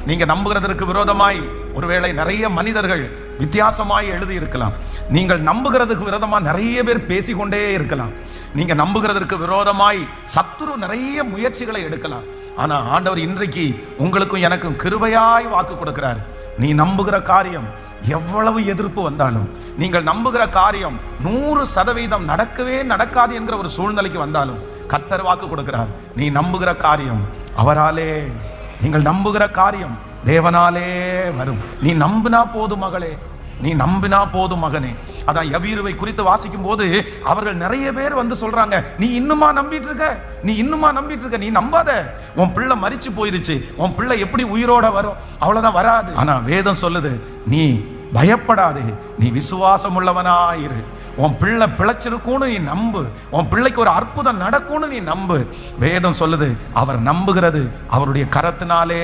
நீங்க நம்புகிறதற்கு விரோதமாய் ஒருவேளை நிறைய மனிதர்கள் வித்தியாசமாய் எழுதி இருக்கலாம். நீங்கள் நம்புகிறதுக்கு விரோதமா நிறைய பேர் பேசிக்கொண்டே இருக்கலாம். நீங்க நம்புகிறதற்கு விரோதமாய் சத்துரு நிறைய முயற்சிகளை எடுக்கலாம். ஆனா ஆண்டவர் இன்றைக்கு உங்களுக்கும் எனக்கும் கிருபையாய் வாக்கு கொடுக்கிறார். நீ நம்புகிற காரியம் எவ்வளவு எதிர்ப்பு வந்தாலும், நீங்கள் நம்புகிற காரியம் 100% நடக்கவே நடக்காது என்கிற ஒரு சூழ்நிலைக்கு வந்தாலும் கர்த்தர் வாக்கு கொடுக்கிறார். நீ நம்புகிற காரியம் அவராலே, நீங்கள் நம்புகிற காரியம் தேவனாலே வரும். நீ நம்பினா போதும் மகளே, நீ நம்பினா போதும் மகனே. அதான் யவீருவை குறித்து வாசிக்கும் போது அவர்கள் நிறைய பேர் வந்து சொல்றாங்க, நீ இன்னுமா நம்பிட்டு இருக்க, நீ இன்னுமா நம்பிட்டு இருக்க, நீ நம்பாத, உன் பிள்ளை மரிச்சு போயிருச்சு, உன் பிள்ளை எப்படி உயிரோட வரும், அவ்வளவுதான் வராது. ஆனா வேதம் சொல்லுது, நீ பயப்படாதே, நீ விசுவாசம் உள்ளவனாயிரு, உன் பிள்ளை பிழைச்சிருக்கும்னு நீ நம்பு, உன் பிள்ளைக்கு ஒரு அற்புதம் நடக்கும்னு நீ நம்பு. வேதம் சொல்லுது, அவர் நம்புகிறது அவருடைய கரத்தினாலே